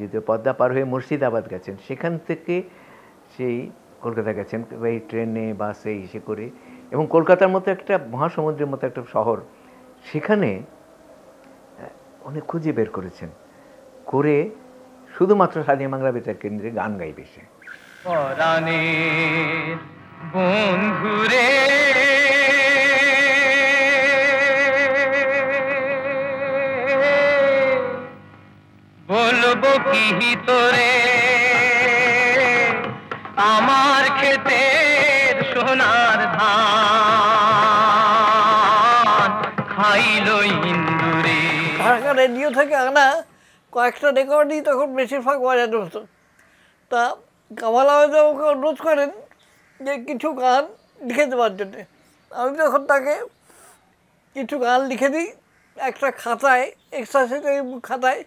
যদিও পদ্মা পার হয়ে মুর্শিদাবাদ গেছেন, সেখান থেকে সেই কলকাতা গেছেন এই ট্রেনে বাসে এসে করে, এবং কলকাতার মতো একটা মহাসমুদ্রের মতো একটা শহর, সেখানে অনেক খুঁজে বের করেছেন, করে শুধুমাত্র সাদিয়া মাংলা বেতার কেন্দ্রে গান গাইবে সে। বন্ধুরে বলবো কি তোরে আমার ক্ষেতের সোনার ধান খাইলো ইন্দুরে। ঢাকা রেডিও থেকে আনা কয়েকটা রেকর্ডই তখন বেশিরভাগ বাজানো হতো। তা কামাল আহমেদ আমাকে অনুরোধ করেন যে কিছু গান লিখে দেওয়ার জন্যে। আমি তখন তাকে কিছু গান লিখে দিই একটা খাতায়, এক্সারসাইজ খাতায়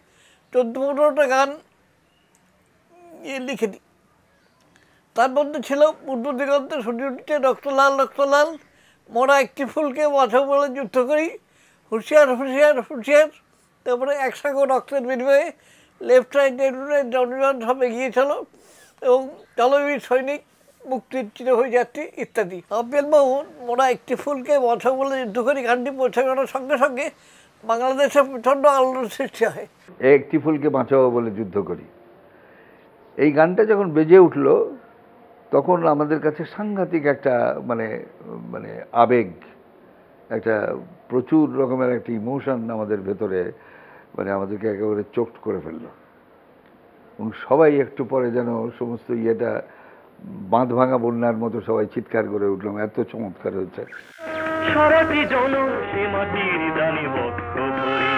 14-15টা গান লিখে দিই। তার মধ্যে ছিল পূর্ব দিগন্তে সূর্য উঠছে, রক্তলাল রক্তলাল, মোরা একটি ফুলকে মাথা বলে যুদ্ধ করি, হুঁশিয়ার হুঁশিয়ার হুঁশিয়ার, তারপরে একসাথে রক্তের বিনিময়ে, লেফট রাইট রাইট জনগণ সব এগিয়ে ছিল, এবং জলবীর সৈনিক, মুক্তির চির হয়ে যাচ্ছে ইত্যাদি। আব্বেল মামুন মোরা একটি ফুলকে মাথা বলে যুদ্ধ করি গানটি পৌঁছে করার সঙ্গে সঙ্গে বাংলাদেশে প্রচণ্ড আলোড়ন সৃষ্টি হয়। একটি ফুলকে বাঁচাবো বলে যুদ্ধ করি, এই গানটা যখন বেজে উঠল তখন আমাদের কাছে সাংঘাতিক একটা মানে মানে আবেগ, একটা প্রচুর রকমের একটা ইমোশন আমাদের ভেতরে মানে আমাদেরকে একেবারে চোট করে ফেললো, এবং সবাই একটু পরে যেন সমস্ত ইয়েটা বাঁধ ভাঙা বন্যার মতো সবাই চিৎকার করে উঠলাম, এত চমৎকার হয়েছে। সারাটি জনম সে মাটির দানি বক্ষ ভরে,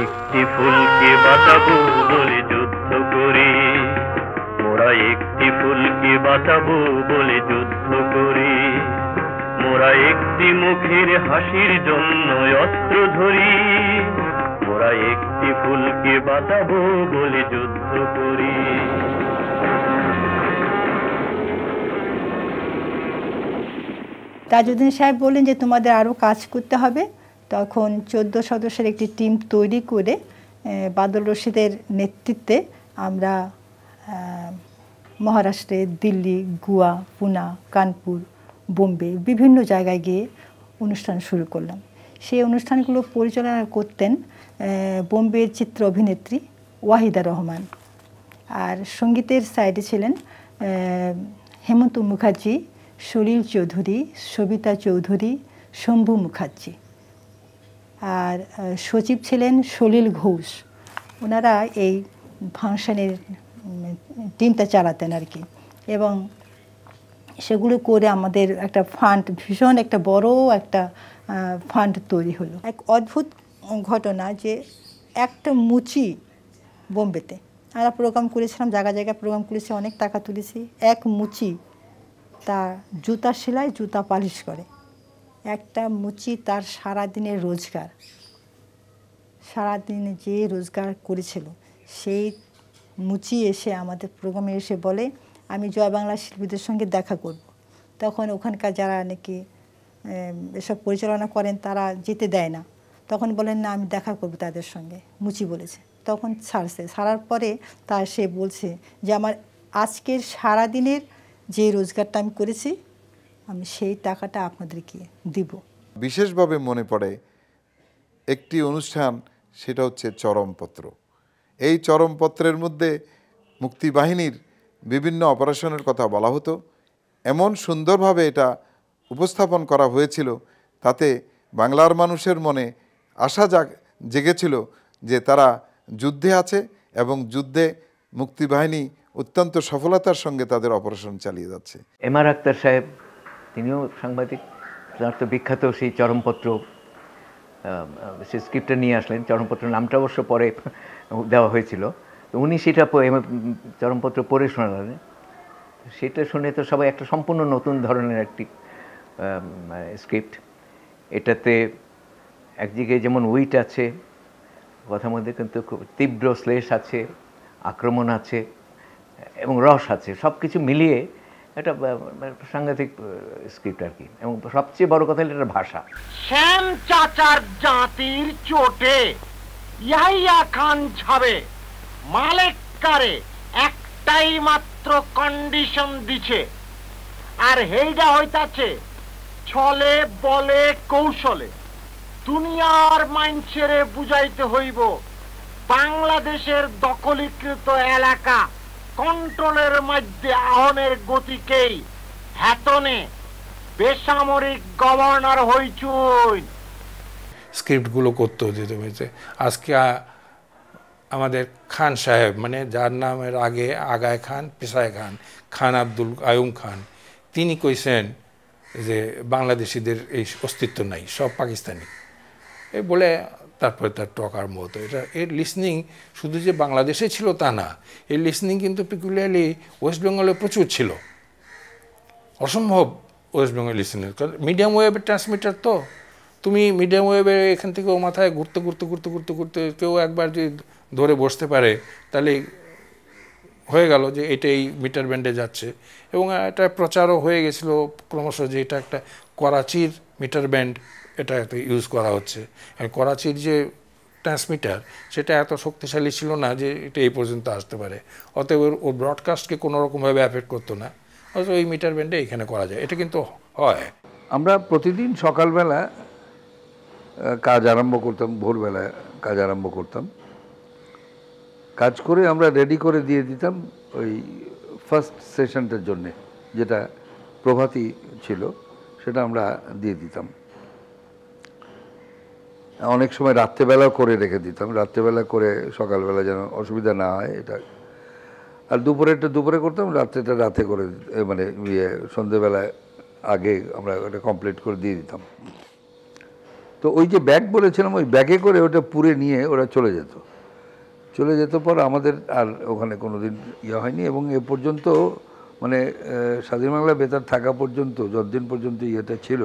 একটি ফুলকে বাঁচাবো বলে যুদ্ধ করি, মোরা একটি ফুলকে বাঁচাবো বলে যুদ্ধ করি, মোরা একটি মুখের হাসির জন্য অস্ত্র ধরি, মোরা একটি ফুলকে বাঁচাবো বলে যুদ্ধ করি। তাজউদ্দিন সাহেব বললেন যে তোমাদের আরও কাজ করতে হবে। তখন 14 সদস্যের একটি টিম তৈরি করে বাদল রশিদের নেতৃত্বে আমরা মহারাষ্ট্রে, দিল্লি, গোয়া, পুনা, কানপুর, বোম্বে বিভিন্ন জায়গায় গিয়ে অনুষ্ঠান শুরু করলাম। সেই অনুষ্ঠানগুলো পরিচালনা করতেন বোম্বের চিত্র অভিনেত্রী ওয়াহিদা রহমান, আর সঙ্গীতের সাইডে ছিলেন হেমন্ত মুখার্জি, সলিল চৌধুরী, সবিতা চৌধুরী, শম্ভু মুখার্জি, আর সচিব ছিলেন সলিল ঘোষ। ওনারা এই ফাংশনের টিমটা চালাতেন আর কি, এবং সেগুলো করে আমাদের একটা ফান্ড, ভীষণ একটা বড় একটা ফান্ড তৈরি হলো। এক অদ্ভুত ঘটনা যে একটা মুচি বোম্বেতে আমরা প্রোগ্রাম করেছিলাম, জায়গা জায়গায় প্রোগ্রাম করেছি, অনেক টাকা তুলেছি। এক মুচি তার জুতা সেলাই, জুতা পালিশ করে, একটা মুচি তার সারাদিনের রোজগার, সারাদিনে যে রোজগার করেছিল সেই মুচি এসে আমাদের প্রোগ্রামে এসে বলে আমি জয় বাংলা শিল্পীদের সঙ্গে দেখা করব। তখন ওখানকার যারা নাকি এসব পরিচালনা করেন তারা যেতে দেয় না, তখন বলেন না আমি দেখা করব তাদের সঙ্গে, মুচি বলেছে। তখন ছাড়ছে, ছাড়ার পরে সে বলছে যে আমার আজকের সারাদিনের যে রোজগারটা আমি করেছি আমি সেই টাকাটা আপনাদেরকে দিব। বিশেষভাবে মনে পড়ে একটি অনুষ্ঠান, সেটা হচ্ছে চরমপত্র। এই চরমপত্রের মধ্যে মুক্তিবাহিনীর বিভিন্ন অপারেশনের কথা বলা হতো, এমন সুন্দরভাবে এটা উপস্থাপন করা হয়েছিল, তাতে বাংলার মানুষের মনে আশা জেগেছিল যে তারা যুদ্ধে আছে এবং যুদ্ধে মুক্তিবাহিনী অত্যন্ত সফলতার সঙ্গে তাদের অপারেশন চালিয়ে যাচ্ছে। এম.আর. আখতার সাহেব, তিনিও সাংবাদিক, তার তো বিখ্যাত সেই চরমপত্র, সে স্ক্রিপ্টটা নিয়ে আসলেন। চরমপত্র নামটা অবশ্য পরে দেওয়া হয়েছিল, তো উনি সেটা চরমপত্র পড়ে শোনালেন। সেটা শুনে তো সবাই একটা সম্পূর্ণ নতুন ধরনের একটি স্ক্রিপ্ট। এটাতে একদিকে যেমন উইট আছে কথার মধ্যে, কিন্তু খুব তীব্র শ্লেষ আছে, আক্রমণ আছে এবং রস আছে, সব কিছু মিলিয়ে একটা সাংঘাতিক স্ক্রিপ্ট আর কি। এবং সবচেয়ে বড় কথা হলো এটার ভাষা। শ্যাম চাচার জাতির চোটে ইয়াহিয়া খান ছাবে মালিক কারে একটাই মাত্র কন্ডিশন দিছে, আর হেইডা হইতাছে ছলে বলে কৌশলে দুনিয়ার মাইনছেরে বুঝাইতে হইব বাংলাদেশের দখলীকৃত এলাকা কন্ট্রোলের মধ্যে আহনের গতিকেই হেতনে বেসামরিক গভর্নর হইচুই। স্ক্রিপ্টগুলো করতে হতে হয়েছে। আজকে আমাদের খান সাহেব, মানে যার নামের আগে আগায় খান পিসায় খান, খান আব্দুল আয়ুম খান, তিনি কইছেন যে বাংলাদেশিদের এই অস্তিত্ব নাই, সব পাকিস্তানি। এই বলে তারপরে তার টক আরম্ভ হতো। এটা এর লিসনিং শুধু যে বাংলাদেশে ছিল তা না, এর লিসনিং কিন্তু পিকুলিয়ারলি ওয়েস্ট বেঙ্গলে প্রচুর ছিল, অসম্ভব ওয়েস্ট বেঙ্গল লিসনিং। কারণ মিডিয়াম ওয়েভের ট্রান্সমিটার তো, তুমি মিডিয়াম ওয়েভে এখান থেকে ও মাথায় ঘুরতে ঘুরতে ঘুরতে ঘুরতে ঘুরতে কেউ একবার যদি ধরে বসতে পারে তাহলে হয়ে গেল যে এটাই মিটার ব্যান্ডে যাচ্ছে। এবং এটা প্রচারও হয়ে গেছিলো ক্রমশ যে এটা একটা করাচির মিটার ব্যান্ড, এটা এত ইউজ করা হচ্ছে। করাচির যে ট্রান্সমিটার সেটা এত শক্তিশালী ছিল না যে এটা এই পর্যন্ত আসতে পারে, অতএব ও ব্রডকাস্টকে কোনো রকমভাবে অ্যাফেক্ট করতো না, অথচ এই মিটার ব্যান্ডে এখানে করা যায়। এটা কিন্তু হয়। আমরা প্রতিদিন সকালবেলা কাজ আরম্ভ করতাম, ভোরবেলা কাজ আরম্ভ করতাম, কাজ করে আমরা রেডি করে দিয়ে দিতাম ওই ফার্স্ট সেশনটার জন্যে, যেটা প্রভাতী ছিল সেটা আমরা দিয়ে দিতাম। অনেক সময় রাত্রেবেলাও করে রেখে দিতাম, রাত্রেবেলা করে সকালবেলা যেন অসুবিধা না হয় এটা। আর দুপুরেরটা দুপুরে করতাম, রাত্রেটা রাতে করে, মানে সন্ধেবেলায় আগে আমরা ওটা কমপ্লিট করে দিয়ে দিতাম। তো ওই যে ব্যাগ বলেছিলাম, ওই ব্যাগে করে ওটা পুরে নিয়ে ওরা চলে যেত পর আমাদের আর ওখানে কোনো দিন ইয়ে হয়নি। এবং এ পর্যন্ত মানে স্বাধীন বাংলা বেতার থাকা পর্যন্ত, যতদিন পর্যন্ত ইয়েটা ছিল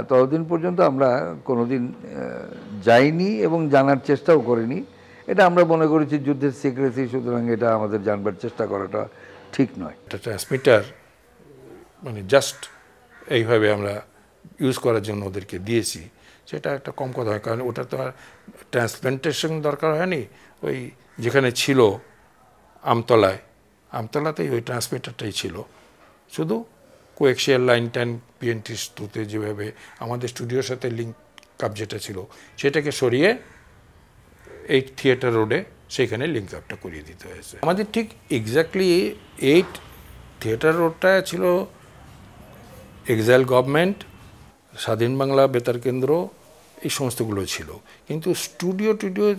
ততদিন পর্যন্ত আমরা কোনো দিন যাইনি এবং জানার চেষ্টাও করিনি। এটা আমরা মনে করেছি যুদ্ধের সিক্রেসি, সুতরাং এটা আমাদের জানবার চেষ্টা করাটা ঠিক নয়। একটা ট্রান্সমিটার মানে জাস্ট এইভাবে আমরা ইউজ করার জন্য ওদেরকে দিয়েছি, সেটা একটা কম কথা হয়। কারণ ওটা তো আর ট্রান্সপ্লান্টেশন দরকার হয়নি। ওই যেখানে ছিল আমতলাতেই ওই ট্রান্সমিটারটাই ছিল, শুধু কোয়েক্সিয়াল লাইন 10 PNT-2 যেভাবে আমাদের স্টুডিওর সাথে লিঙ্ক আপ যেটা ছিল সেটাকে সরিয়ে এই থিয়েটার রোডে সেইখানে লিঙ্ক আপটা করিয়ে দিতে হয়েছে। আমাদের ঠিক এক্স্যাক্টলি এই থিয়েটার রোডটা ছিল এক্সাইল গভর্নমেন্ট, স্বাধীন বাংলা বেতার কেন্দ্র, এই সমস্তগুলো ছিল। কিন্তু স্টুডিও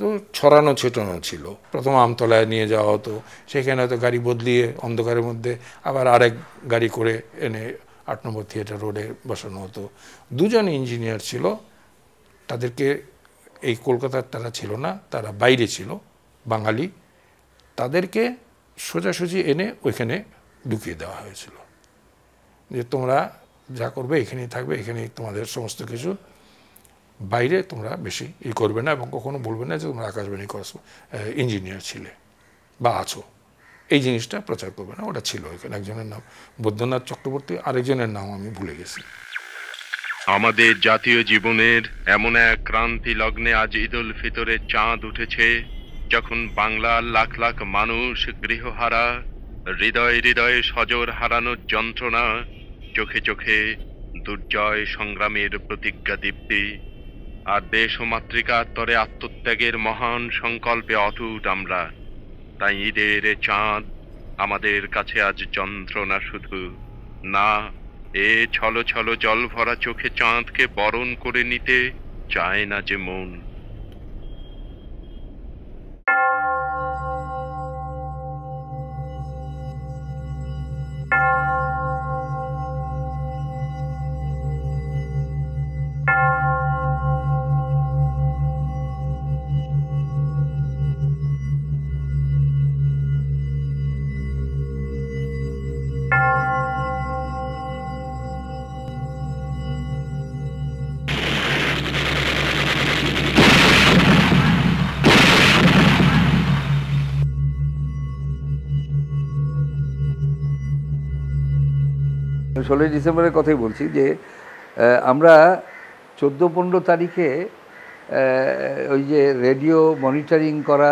তো ছড়ানো ছেটানো ছিল। প্রথম আমতলায় নিয়ে যাওয়া হতো, সেখানে হয়তো গাড়ি বদলিয়ে অন্ধকারের মধ্যে আবার আরেক গাড়ি করে এনে 8 নম্বর থিয়েটার রোডে বসানো হতো। দুজন ইঞ্জিনিয়ার ছিল, তাদেরকে এই কলকাতার তারা ছিল না, তারা বাইরে ছিল, বাঙালি। তাদেরকে সোজাসুজি এনে ওইখানে ঢুকিয়ে দেওয়া হয়েছিল যে তোমরা যা করবে এখানেই থাকবে, এখানেই তোমাদের সমস্ত কিছু, বাইরে তোমরা বেশি করবে না এবং কখনো বলবে না যে তোমরা আকাশবাণী ইঞ্জিনিয়ার ছিলে বা আছো, এই জিনিসটা প্রচার করবে না। ওটা ছিল এখানে। একজনের নাম বৈদ্যনাথ চক্রবর্তী, আরেকজনের নাম আমি ভুলে গেছি। আমাদের জাতীয় জীবনের এমন এক ক্রান্তি লগ্নে আজ ঈদ উল ফিতরের চাঁদ উঠেছে, যখন বাংলার লাখ লাখ মানুষ গৃহহারা, হৃদয়ে হৃদয়ে সজোর হারানোর যন্ত্রণা, চোখে চোখে দুর্জয় সংগ্রামের প্রতিজ্ঞা দীপ্তি, আর দেশ ও মাতৃকার তরে আত্মত্যাগের মহান সংকল্পে অটুট আমরা। তাই ঈদের চাঁদ আমাদের কাছে আজ যন্ত্রণা শুধু না, এ ছলো ছলো জল ভরা চোখে চাঁদকে বরণ করে নিতে চায় না যে মন। ষোলোই ডিসেম্বরের কথাই বলছি যে আমরা 14-15 তারিখে ওই যে রেডিও মনিটরিং করা